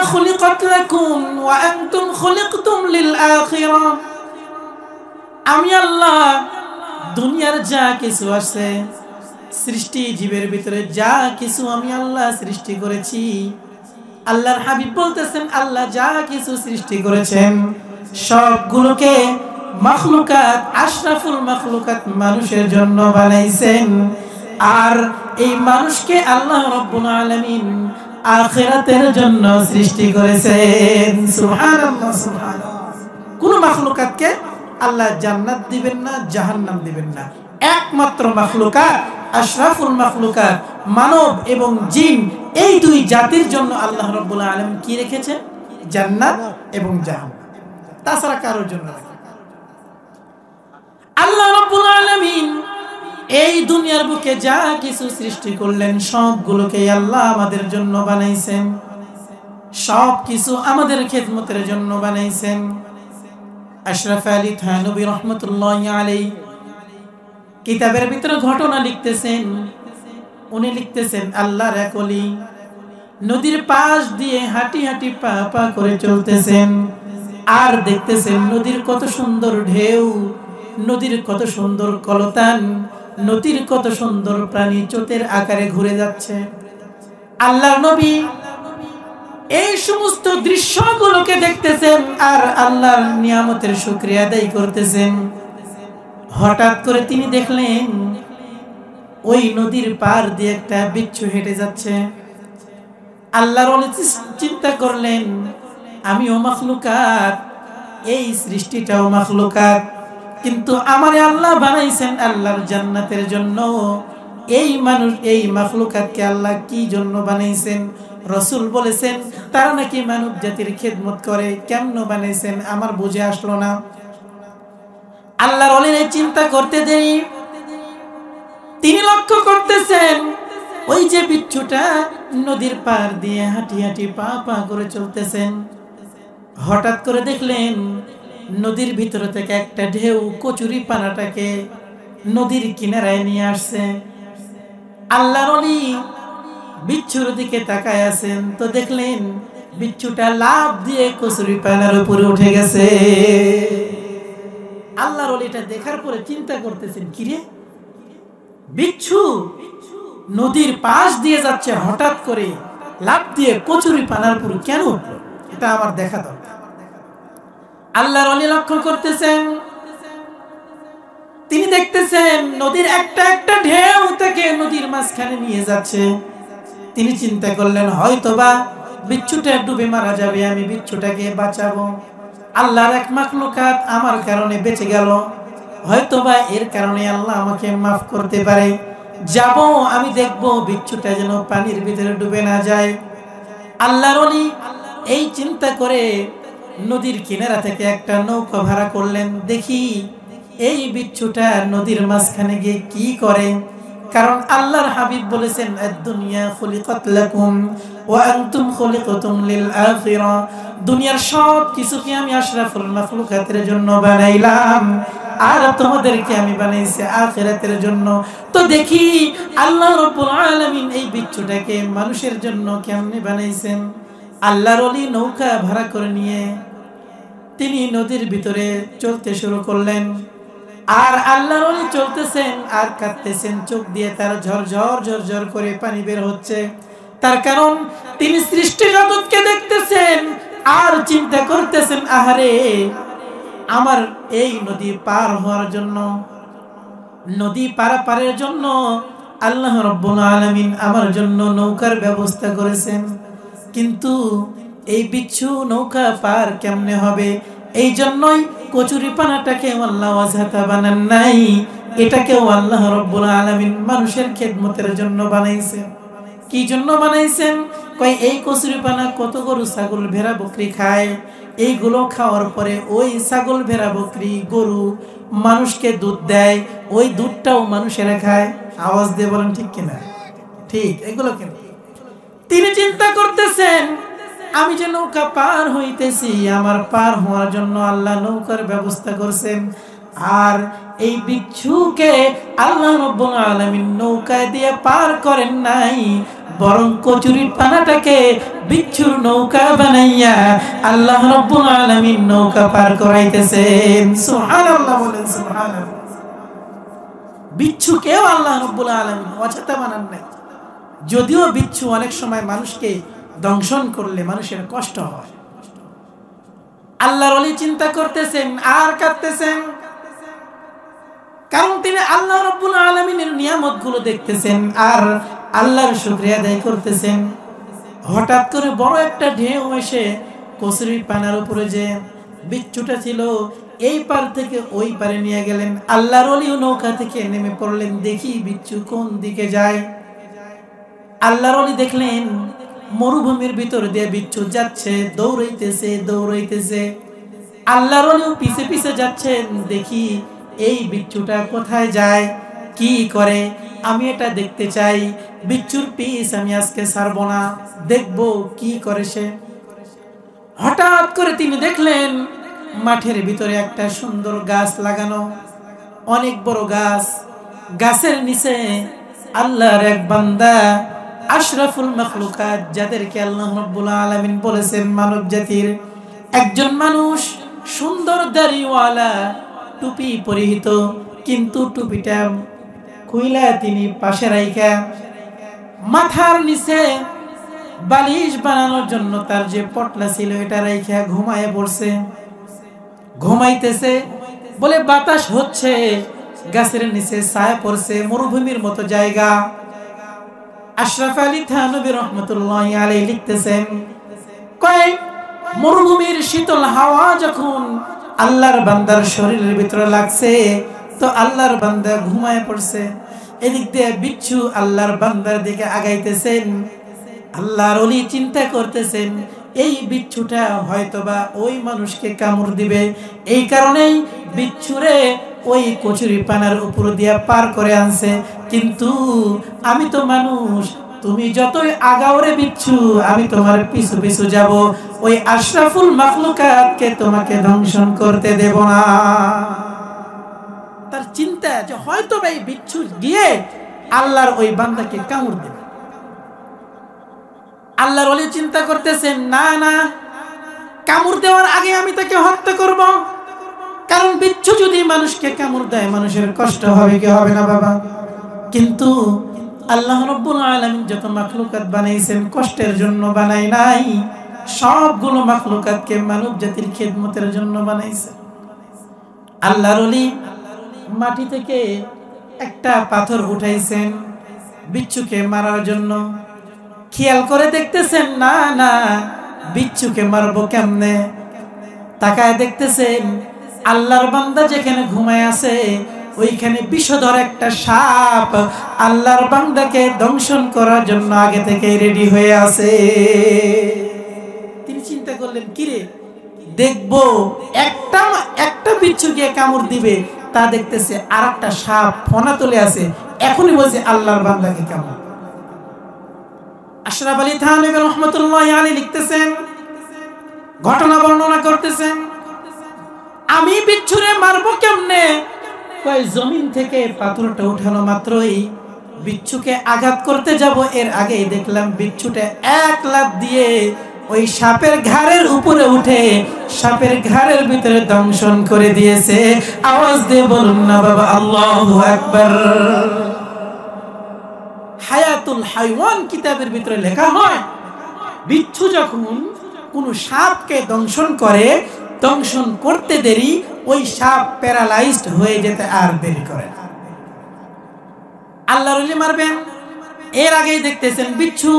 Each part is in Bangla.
খুলিকাত লাকুম ওয়া আনতুম খুলিকতুম লিল আখিরাহ। আমি আল্লাহ দুনিয়ার যা কিছু আছে, সৃষ্টি জীবের ভিতরে যা কিছু আমি আল্লাহ সৃষ্টি করেছি, আল্লাহর হাবিব বলতেছেন আল্লাহ যা কিছু সৃষ্টি করেছেন সবগুলোকে মাখলুকাত, আশরাফুল মাখলুকাত মানুষের জন্য বানাইছেন। আর এই মানুষকে আল্লাহ রাব্বুল আলামিন আখিরাতের জন্য সৃষ্টি করেছেন। সুবহানাল্লাহ, সুবহানাল্লাহ। কোন মাখলুকাতকে আল্লাহ জান্নাত দিবেন না, জাহান্নাম দিবেন না। একমাত্র মাখলুকাত, আশরাফুল মাখলুকাত মানব এবং জিন, এই দুই জাতির জন্য আল্লাহ রাব্বুল আলামিন কি রেখেছেন? জান্নাত এবং জাহান্নাম। তাছাড়া কারোর জন্য না। আল্লাহ রাব্বুল আলামিন এই দুনিয়ার বুকে যা কিছু সৃষ্টি করলেন সবগুলোকে আল্লাহ আমাদের জন্য বানাইছেন, সব কিছু আমাদের খেদমতের জন্য বানাইছেন। আশরাফ আলী থানভী রহমতুল্লাহি আলাইহি কিতাবের ভিতরে ঘটনা লিখতেছেন। উনি লিখতেছেন আল্লাহর এক ওলি নদীর পাশ দিয়ে হাঁটি হাঁটি পা পা করে চলতেছেন, আর দেখতেছেন নদীর কত সুন্দর ঢেউ, নদীর কত সুন্দর কলতান, নদীর কত সুন্দর প্রাণী চোতের আকারে ঘুরে যাচ্ছে। আল্লাহর নবী এই সমস্ত দৃশ্যগুলোকে দেখতেছেন আর আল্লাহর নিয়ামতের শুকরিয়া আদায় করতেছেন। হঠাৎ করে তিনি দেখলেন ওই নদীর পার দিয়ে একটা বিচ্ছু হেঁটে যাচ্ছে। আল্লাহর ওলি চিন্তা করলেন আমিও মাখলুকাত, এই সৃষ্টিটাও মাখলুকাত, কিন্তু আমারে আল্লাহ বানাইছেন আল্লাহর জান্নাতের জন্য। এই মানুষ, এই মাখলুকাতকে আল্লাহ কি জন্য বানাইছেন? রাসূল বলেছেন তারা নাকি মানব জাতির খেদমত করে। কেমন বানাইছেন আমার বুঝে আসলো না। আল্লাহর ওলির চিন্তা করতে দেরি, তিনি লক্ষ্য করতেছেন ওই যে বিচ্ছুটা নদীর পার দিয়ে হাঁটি হাঁটি পা পা করে চলতেছেন। হঠাৎ করে দেখলেন নদীর ভিতর থেকে একটা ঢেউ কচুরি পানাটাকে নদীর কিনারায় নিয়ে আসছে। আল্লাহর ওলি বিচ্ছুর দিকে তাকায় আছেন, তো দেখলেন বিচ্ছুটা লাফ দিয়ে কচুরি পানার উপরে উঠে গেছে। আল্লাহর ওলিটা দেখার পরে চিন্তা করতেছেন কিরে, বিচ্ছু নদীর পাশ দিয়ে যাচ্ছে, হঠাৎ করে লাফ দিয়ে কচুরি পানার উপর কেন উঠলো? এটা আমার দেখা দরকার। আল্লাহর ওলি লক্ষ্য করতেছেন, তিনি দেখতেছেন নদীর একটা একটা ঢেউ থেকে নদীর মাঝখানে নিয়ে যাচ্ছে। তিনি চিন্তা করলেন হয়তোবা বিচ্ছুটা ডুবে মারা যাবে, আমি বিচ্ছুটাকে বাঁচাবো। আল্লাহর এক মাখলুকাত আমার কারণে বেঁচে গেল, হয়তোবা এর কারণে আল্লাহ আমাকে মাফ করতে পারে। যাব, আমি দেখব বিচ্ছুটা যেন পানির ভিতরে ডুবে না যায়। আল্লাহর ওলি এই চিন্তা করে নদীর কিনারা থেকে একটা নৌকা ভাড়া করলেন, দেখি এই বিচ্ছুটা নদীর মাঝখানে গিয়ে কি করে। কারণ আল্লাহর হাবিব বলেছেন আদ-দুনিয়া খুলিকাত লাকুম ওয়া আনতুম খুলিকতুম লিল আখিরাহ। দুনিয়ার সব কিছুকে আমি আশরাফুল মাখলুকাতের জন্য বানাইলাম, আর তোমাদেরকে আমি বানাইছি আখিরাতের জন্য। তো দেখি আল্লাহ রাব্বুল আলামিন এই বিচ্ছুটাকে মানুষের জন্য কেমনে বানাইছেন। আল্লাহর ওলি নৌকা ভাড়া করে নিয়ে তিনি নদীর ভিতরে চলতে শুরু করলেন। আর আল্লাহর ওলি চলতেছেন আর কাঁদতেছেন, চোখ দিয়ে তার ঝরঝর ঝরঝর করে পানি বের হচ্ছে। তার কারণ তিনি সৃষ্টি জগৎকে দেখতেছেন আর চিন্তা করতেছেন আহারে, আমার এই নদী পার হওয়ার জন্য, নদী পারাপারের জন্য আল্লাহ রাব্বুল আলামিন আমার জন্য নৌকার ব্যবস্থা করেছেন, কিন্তু এই বিচ্ছু নৌকা পার কেমনে হবে? এই জন্যই কচুরি পানাটাকে আল্লাহ ওয়াজহাতা বানান নাই, এটাকেও আল্লাহ রাব্বুল আলামিন মানুষের খেদমতের জন্য বানাইছেন। কি জন্য বানাইছেন? কয় এই কচুরি পানা কত গরু ছাগল ভেড়া বকরি খায়, এইগুলো খাওয়ার পরে ওই ছাগল ভেড়া বকরি গরু মানুষকে দুধ দেয়, ওই দুধটাও মানুষেরা খায়। আওয়াজ দিয়ে বলেন ঠিক কিনা? ঠিক। এগুলো কেন? তিনি চিন্তা করতেছেন আমি যে নৌকা পার হইতেছি, আমার পার হওয়ার জন্য আল্লাহ নৌকার ব্যবস্থা করছেন, আর এই বিচ্ছুকে আল্লাহ রাব্বুল আলামিন নৌকায় দিয়ে পার করেন নাই, বরং কচুরির পানাটাকে বিচ্ছুর নৌকা বানাইয়া আল্লাহ রাব্বুল আলামিন নৌকা পার করাইতেছেন। সুবহানাল্লাহ বলেন সুবহানাল্লাহ। বিচ্ছুকেও আল্লাহ রাব্বুল আলামিন অচেতা বানান নাই। যদিও বিচ্ছু অনেক সময় মানুষকে দংশন করলে মানুষের কষ্ট হয়, আল্লাহর ওলি চিন্তা করতেছেন আর কাঁদতেছেন, কারণ তিনি আল্লাহ রাব্বুল আলামিনের নিয়ামতগুলো দেখতেছেন আর আল্লাহর শুকরিয়া আদায় করতেছেন। হঠাৎ করে বড় একটা ঢেউ এসে কচুরির পানার উপরে যে বিচ্ছুটা ছিল এই পার থেকে ওই পারে নিয়ে গেলেন। আল্লাহর ওলিও নৌকা থেকে নেমে পড়লেন, দেখি বিচ্ছু কোন দিকে যায়। আল্লাহর ওলি দেখলেন মরুভূমির ভিতর দিয়ে বিচ্ছু যাচ্ছে, দৌড়াইতেছে দৌড়াইতেছে। আল্লাহর ওলিও পিছে পিছে যাচ্ছেন, দেখি এই বিচ্ছুটা কোথায় যায়, কি করে, আমি এটা দেখতে চাই। বিচ্ছুর পিছ আমি আজকে ছাড়বো না, দেখবো কি করে সে। হঠাৎ করে তিনি দেখলেন মাঠের ভিতরে একটা সুন্দর গাছ লাগানো, অনেক বড় গাছ। গাছের নিচে আল্লাহর এক বান্দা আশরাফুল মাখলুকাত, যাদেরকে আল্লাহ রাব্বুল আলামিন বলেছেন মানব জাতির একজন মানুষ, সুন্দর দাড়িওয়ালা, টুপি পরিহিত, কিন্তু টুপিটা খুইলা তিনি পাশে রাইখা মাথার নিচে বালিশ বানানোর জন্য তার যে পটলা ছিল এটা রাইখা ঘুমায় পড়ছে। ঘুমাইতেছে বলে বাতাস হচ্ছে, গাছের নিচে ছায়া পড়ছে, মরুভূমির মতো জায়গা। আশরাফ আলী থানভী রহমতুল্লাহি আলাইহি লিখতেছেন, কয় মরুভূমির শীতল হাওয়া যখন আল্লাহর বান্দার শরীরের ভিতরে লাগছে তো আল্লাহর বান্দা ঘুমায় পড়ছে। এদিক দিয়ে বিচ্ছু আল্লাহর বান্দার দিকে আগাইতেছেন। আল্লাহর ওলি চিন্তা করতেছেন এই বিচ্ছুটা হয়তোবা ওই মানুষকে কামড় দিবে, এই কারণেই বিচ্ছুরে ওই কচুরি পানার উপর দিয়া পার করে আনছে। কিন্তু আমি তো মানুষ, তুমি যতই আগাওরে বিচ্ছু, আমি তোমার পিছু পিছু যাব, ওই আশরাফুল মাখলুকাতকে তোমাকে ধ্বংসন করতে দেব না। তার চিন্তা যে হয়তো এই বিচ্ছু গিয়ে আল্লাহর ওই বান্দাকে কামড় দেবে। আল্লাহর ওলি চিন্তা করতেছেন, না না, কামড় দেওয়ার আগে আমি তাকে হত্যা করব, কারণ বিচ্ছু যদি মানুষকে কামড় দেয় মানুষের কষ্ট হবে কি হবে না বাবা। কিন্তু আল্লাহ রাব্বুল আলামিন যত মাখলুকাত বানাইছেন কষ্টের জন্য বানাই নাই, সবগুলো মাখলুকাতকে মানব জাতির খেদমতের জন্য বানাইছেন। আল্লাহর ওলি মাটি থেকে একটা পাথর উঠাইছেন বিচ্ছুকে মারার জন্য। খেয়াল করে দেখতেছেন, না না, বিচ্ছুকে মারবো কেমনে। তাকায় দেখতেছেন আল্লাহর বান্দা যেখানে ঘুমায় আছে ওইখানে বিষধর একটা সাপ আল্লাহর বান্দাকে দংশন করার জন্য আগে থেকে রেডি হয়ে আছে। তিনি চিন্তা করলেন, কিরে দেখবো একটা বিচ্ছু গিয়ে কামড় দিবে, তা দেখতেছে আর একটা সাপ ফনা তুলে আছে, এখনই বলছে আল্লাহর বান্দাকে কামড়। আশরাফ আলী থানভী রহমতুল্লাহি আলাইহি লিখতেছেন, ঘটনা বর্ণনা করতেছেন, আমি বিচ্ছুরে মারবো কেমনে। কয় জমিন থেকে পাথরটা উঠানো মাত্রই বিচ্ছুকে আঘাত করতে যাব, এর আগেই দেখলাম বিচ্ছুটা এক লাফ দিয়ে ওই সাপের ঘাড়ের উপরে উঠে সাপের ঘাড়ের ভিতরে দংশন করে দিয়েছে। আওয়াজ দিয়ে বলুন না বাবা আল্লাহু আকবার। হায়াতুল হাইওয়ান কিতাবের ভিতরে লেখা হয়, বিচ্ছু যখন কোন সাপকে দংশন করে, দংশন করতে দেরি ওই সাপ প্যারালাইজড হয়ে যেতে আর দেরি করে না। আল্লাহর ওলি মারবেন, এর আগেই দেখতেছেন বিচ্ছু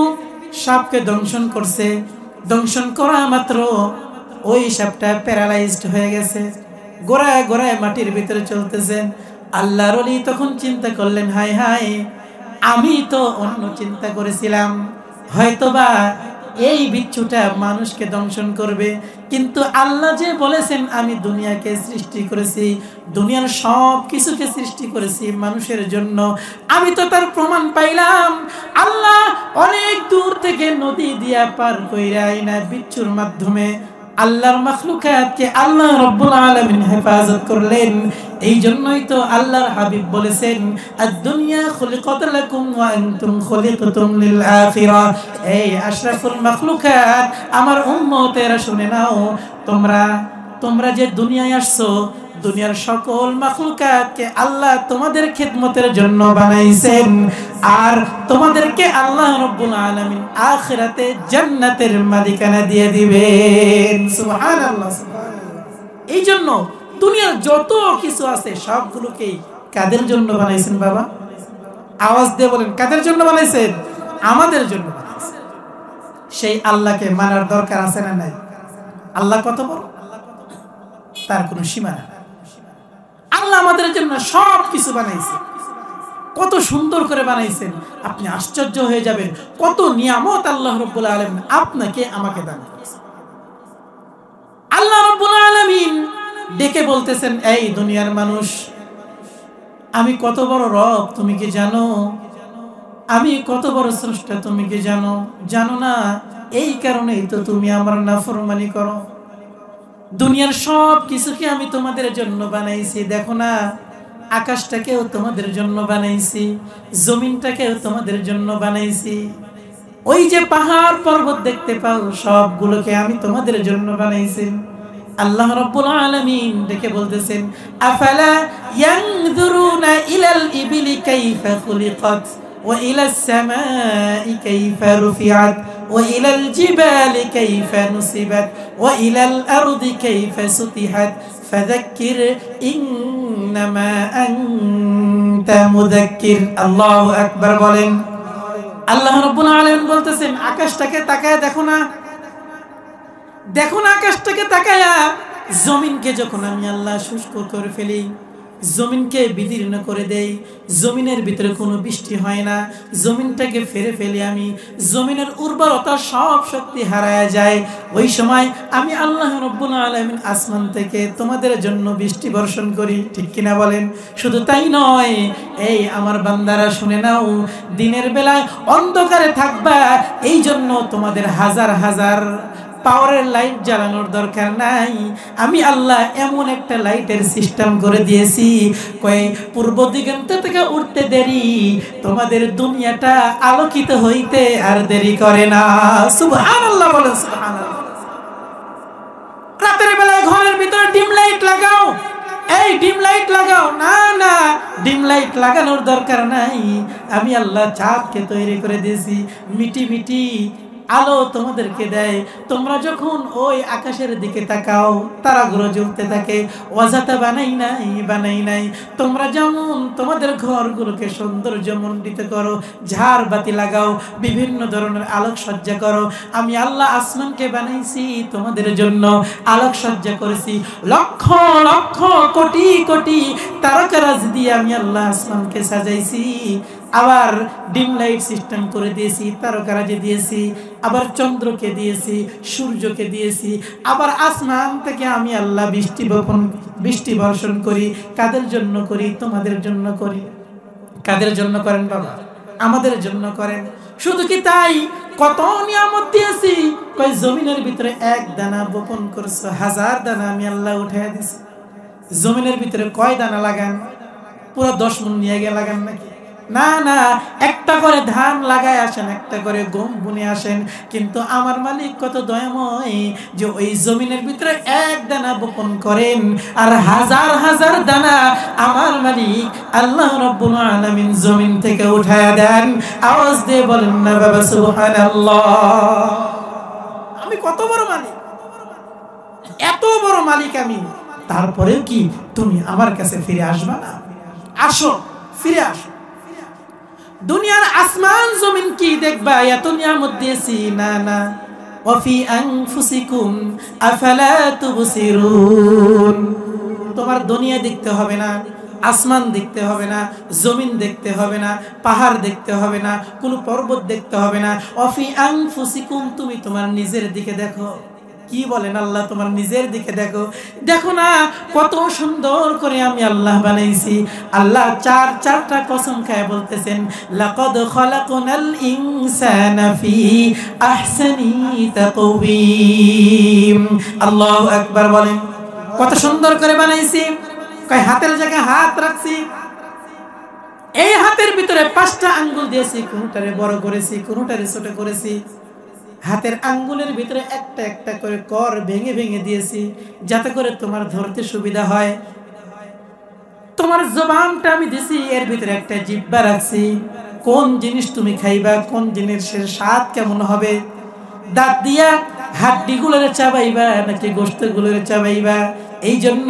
সাপকে দংশন করছে, দংশন করা মাত্র ওই সাপটা প্যারালাইজড হয়ে গেছে, গোড়ায় গোড়ায় মাটির ভিতরে চলতেছেন। আল্লাহর ওলি তখন চিন্তা করলেন, হায় হায়, আমি তো অন্য চিন্তা করেছিলাম, হয়তোবা এই বিচ্ছুটা মানুষকে দংশন করবে, কিন্তু আল্লাহ যে বলেছেন আমি দুনিয়াকে সৃষ্টি করেছি, দুনিয়ার সব কিছুকে সৃষ্টি করেছি মানুষের জন্য, আমি তো তার প্রমাণ পাইলাম। আল্লাহ অনেক দূর থেকে নদী দিয়া পার কইরা আইনা বিচ্ছুর মাধ্যমে আল্লাহর মাখলুকাতকে আল্লাহ রাব্বুল আলামিন হেফাজত করলেন। এই জন্যই তো আল্লাহর হাবিব বলেছেন, আদ-দুনিয়া খুলিকাত লাকুম ওয়া আনতুম খুলিকতুম লিল আখিরাহ। এই আশরাফুল মাখলুকাত, আমার উম্মতেরা শুনে নাও, তোমরা যে দুনিয়ায় আসছো, দুনিয়ার সকল মাখলুকাতকে আল্লাহ তোমাদের খিদমতের জন্য বানাইছেন, আর তোমাদেরকে আল্লাহ রাব্বুল আলামিন আখিরাতে জান্নাতের মালিকানা দিয়ে দিবেন। সুবহানাল্লাহ। এই জন্য দুনিয়ার যত কিছু আছে সবগুলোকে কাদের জন্য বানাইছেন বাবা? আওয়াজ দিয়ে বলেন, কাদের জন্য বানাইছেন? আমাদের জন্য বানাইছেন। সেই আল্লাহকে মানার দরকার আছে না নাই? আল্লাহ কত বড়, তার কোনো সীমা নেই। আল্লাহ আমাদের জন্য সব কিছু বানাইছে, কত সুন্দর করে বানাইছেন, আপনি আশ্চর্য হয়ে যাবেন কত নিয়ামত আল্লাহ রাব্বুল আলামিন আপনাকে আমাকে দান করেছেন। আল্লাহ রাব্বুল আলামিন ডেকে বলতেছেন, এই দুনিয়ার মানুষ, আমি কত বড় রব তুমি কি জানো? আমি কত বড় স্রষ্টা তুমি কি জানো? জানো না, এই কারণেই তো তুমি আমার নাফরমানি করো। দুনিয়ার সব কিছুকে আমি তোমাদের জন্য বানাইছি, দেখো না, আকাশটাকেও তোমাদের জন্য বানাইছি, জমিনটাকেও তোমাদের জন্য বানাইছি, ওই যে পাহাড় পর্বত দেখতে পাও সবগুলোকে আমি তোমাদের জন্য বানাইছি। আল্লাহ রাব্বুল আলামিন ডেকে বলতেছেন, আফালা ইয়ানজুরুনা ইলাল ইবিলি কাইফা খুলিকাত ওয়া ইলাস সামাই কাইফা রুফিআত ওয়া ইলাল জিবালি কাইফা নুসিবাত ওয়া ইলাল আরদি কাইফা সুতিহাত ফাযাক্কির ইন্নামা আনতা মুযাক্কির। আল্লাহু আকবার বলেন। আল্লাহ রাব্বুল আলামিন বলতেছেন, আকাশটাকে তাকায় দেখো না, দেখো না আকাশটাকে তাকায়া, জমিনকে যখন আমি আল্লাহ শুষ্ক করে ফেলি, জমিনকে বিদীর্ণ করে দেই, জমিনের ভিতরে কোনো বৃষ্টি হয় না, জমিনটাকে ফেরে ফেলি আমি, জমিনের উর্বরতা সব শক্তি হারায় যায়, ওই সময় আমি আল্লাহ রাব্বুল আলামিন আসমান থেকে তোমাদের জন্য বৃষ্টি বর্ষণ করি। ঠিক কিনা বলেন? শুধু তাই নয়, এই আমার বান্দারা শুনে নাও, দিনের বেলায় অন্ধকারে থাকবা, এই জন্য তোমাদের হাজার হাজার পাওয়ারের লাইট জ্বালানোর দরকার নাই। আমি আল্লাহ এমন একটা লাইটের সিস্টেম করে দিয়েছি, কই পূর্ব দিগন্ত থেকে উঠতে দেরি, তোমাদের দুনিয়াটা আলোকিত হইতে আর দেরি করে না। সুবহানাল্লাহ বলেন, সুবহানাল্লাহ। রাতের বেলায় ঘরের ভিতরে ডিম লাইট লাগাও, এই ডিম লাইট লাগাও, না না, ডিম লাইট লাগানোর দরকার নাই। আমি আল্লাহ চাঁদকে তৈরি করে দিয়েছি, মিটি মিটি আলো তোমাদেরকে দেয়। তোমরা যখন ওই আকাশের দিকে তাকাও, তারাগুলো জ্বলতে থাকে, ওয়াজাতা বানাই নাই। তোমরা যেমন তোমাদের ঘরগুলোকে সৌন্দর্যমণ্ডিত করো, ঝাড় বাতি লাগাও, বিভিন্ন ধরনের আলোকসজ্জা করো, আমি আল্লাহ আসমানকে বানাইছি তোমাদের জন্য, আলোকসজ্জা করেছি, লক্ষ লক্ষ কোটি কোটি তারকারাজ দিয়ে আমি আল্লাহ আসমানকে সাজাইছি। আবার ডিম লাইট সিস্টেম করে দিয়েছি, তারকারাজি দিয়েছি, আবার চন্দ্রকে দিয়েছি, সূর্যকে দিয়েছি, আবার আসমান থেকে আমি আল্লাহ বৃষ্টি বর্ষণ করি। কাদের জন্য করি? তোমাদের জন্য করি। কাদের জন্য করেন বাবা? আমাদের জন্য করেন। শুধু কি তাই, কত নিয়ামত দিয়েছি, কই জমিনের ভিতরে এক দানা বপন করছো, হাজার দানা আমি আল্লাহ উঠাইয়া দিছি। জমিনের ভিতরে কয় দানা লাগান? পুরো 10 মণ নিয়ে গিয়ে লাগান নাকি? না না, একটা করে ধান লাগায় আসেন, একটা করে গম বুনে আসেন, কিন্তু আমার মালিক কত দয়াময় যে ওই জমিনের ভিতরে এক দানা বপন করেন, আর হাজার হাজার দানা আমার মালিক আল্লাহ রাব্বুল আলামিন জমিন থেকে উঠায়া দেন। আওয়াজ দিয়ে বলেন না বাবা সুবহানাল্লাহ। আমি কত বড় মালিক, এত বড় মালিক আমি, তারপরেও কি তুমি আমার কাছে ফিরে আসবা না? আসো, ফিরে আসো। দুনিয়ার আসমান জমিন কি দেখবা, এত নিয়ামত দিয়েছি, না না, ওয়াফি আনফুসিকুম আফালা তুবসিরুন। তোমার দুনিয়া দেখতে হবে না, আসমান দেখতে হবে না, জমিন দেখতে হবে না, পাহাড় দেখতে হবে না, কোনো পর্বত দেখতে হবে না। ওয়াফি আনফুসিকুম, তুমি তোমার নিজের দিকে দেখো, কি বলেন আল্লাহ, তোমার নিজের দিকে দেখো, দেখো না কত সুন্দর করে আমি আল্লাহ বানাইছি। আল্লাহ চারটা কসম খায় বলতেছেন, লাকাদ খালাকনাল ইনসানা ফি আহসানি তাকওয়িম। আল্লাহু আকবার বলেন। কত সুন্দর করে বানাইছি, কয় হাতের জায়গায় হাত রাখছি, এই হাতের ভিতরে 5টা আঙ্গুল দিয়েছি, কোনটারে বড় করেছি, কোনটারে ছোট করেছি। হাতের আঙ্গুলের ভিতরে একটা একটা করে কর ভেঙে ভেঙে দিয়েছি, যাতে করে তোমার ধরতে সুবিধা হয়। তোমার জবানটা আমি দিছি, এর ভিতরে একটা জিহ্বা রাখছি, কোন জিনিস তুমি খাইবা, কোন জিনিসের স্বাদ কেমন হবে। দাঁত দিয়া হাড্ডিগুলোরে চাবাইবা নাকি গোশতগুলোরে চাবাইবা, এই জন্য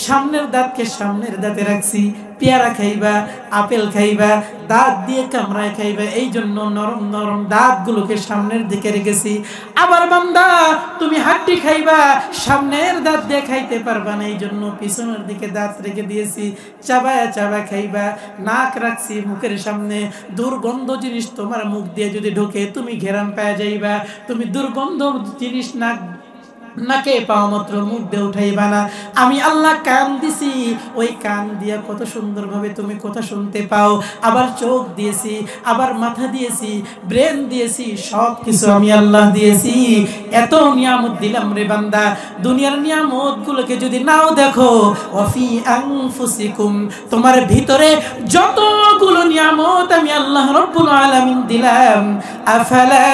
সামনের দাঁতকে সামনের দাঁতে রাখছি। পেয়ারা খাইবা, আপেল খাইবা, দাঁত দিয়ে কামড়ায় খাইবা, এই জন্য নরম নরম দাঁতগুলোকে সামনের দিকে রেখেছি। আবার বান্দা তুমি হাড্ডি খাইবা, সামনের দাঁত দিয়ে খাইতে পারবা না, এই জন্য পিছনের দিকে দাঁত রেখে দিয়েছি, চাবায়া চাবা খাইবা। নাক রাখছি মুখের সামনে, দুর্গন্ধ জিনিস তোমার মুখ দিয়ে যদি ঢোকে তুমি ঘেরান পাওয়া যাইবা, তুমি দুর্গন্ধ জিনিস নাকে পাওয়া মাত্র মুখ দিয়ে উঠাইবা না। আমি আল্লাহ কান দিছি, ওই কান দিয়া কত সুন্দরভাবে তুমি কথা শুনতে পাও। আবার চোখ দিয়েছি, আবার মাথা দিয়েছি, ব্রেন দিয়েছি, সব কিছু আমি আল্লাহ দিয়েছি। এত নিয়ামত দিলাম রে বান্দা, দুনিয়ার নিয়ামত গুলোকে যদি নাও দেখো, ওয়াফি আনফুসিকুম, তোমার ভিতরে যতগুলো নিয়ামত আমি আল্লাহ রাব্বুল আলামিন দিলাম, আফালা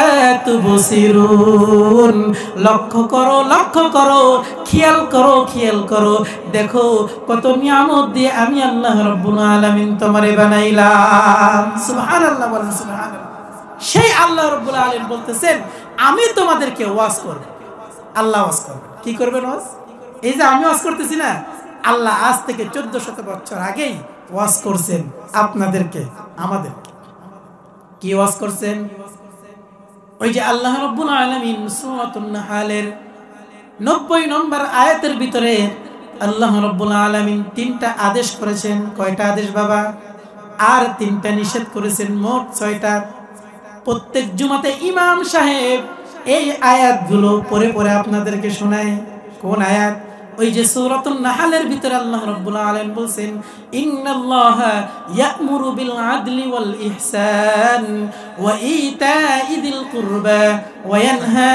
তুবসিরুন, লক্ষ্য করো, লক্ষ্য করো, খেয়াল করো, খেয়াল করো, দেখো কত নিয়ামত দিয়ে আমি আল্লাহ রাব্বুল আলামিন তোমারে বানাইলাম। সুবহানাল্লাহ বলেন, সুবহানাল্লাহ। সেই আল্লাহ রাব্বুল আলামিন বলতেছেন, আমি তোমাদেরকে ওয়াজ করব। আল্লাহ ওয়াজ করবে, কি করবেন ওয়াজ? এই যে আমি ওয়াজ করতেছি না, আল্লাহ আজ থেকে 1400 বছর আগেই ওয়াজ করছেন আপনাদেরকে, আমাদেরকে। কি ওয়াজ করছেন? ওই যে আল্লাহ রাব্বুল আলামিন সূরাতুন নাহলের 90 নম্বর আয়াতের ভিতরে আল্লাহ রাব্বুল আলামিন 3টা আদেশ করেছেন। কয়টা আদেশ বাবা? আর 3টা নিষেধ করেছেন, মোট 6টা। প্রত্যেক জুমাতে ইমাম সাহেব এই আয়াতগুলো পড়ে পড়ে আপনাদেরকে শোনায়। কোন আয়াত? ওই যে সূরাতুন নাহলের ভিতরে আল্লাহ রাব্বুল আলামিন বলেন, ইন্নাল্লাহা ইয়া'মুরু বিল আদলি ওয়াল ইহসান ওয়া ইতা'i যিল কুরবা ওয়া ইয়ানহা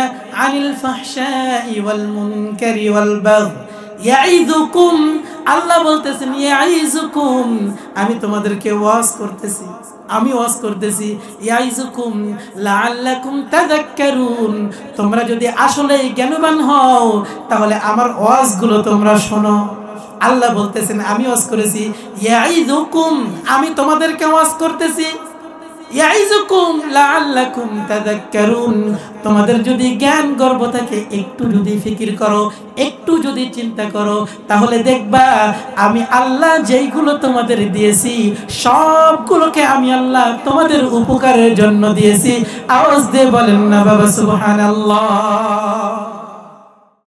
আনিল ফাহশাই ওয়াল মুনকারি ওয়াল বাগই ইয়াইযুকুম। আল্লাহ বলতেছেন, ইয়াইযুকুম, আমি তোমাদেরকে ওয়াজ করতেছি, আমি ওয়াজ করতেছি, ইয়াইযুকুম লাআল্লাকুম তাযাক্কারুন, তোমরা যদি আসলে জ্ঞানবান হও তাহলে আমার ওয়াজগুলো তোমরা শোনো। আল্লাহ বলতেছেন আমি ওয়াজ করেছি, ইয়াইযুকুম, আমি তোমাদেরকে ওয়াজ করতেছি, ইয়াইযুকুম লাআল্লাকুম তাযাক্কারুন, তোমাদের যদি জ্ঞান গর্ব থাকে, একটু যদি ফিকির করো, একটু যদি চিন্তা করো, তাহলে দেখবা আমি আল্লাহ যেইগুলো তোমাদের দিয়েছি সবগুলোকে আমি আল্লাহ তোমাদের উপকারের জন্য দিয়েছি। আওয়াজ দিয়ে বলেন না বাবা সুবহানাল্লাহ।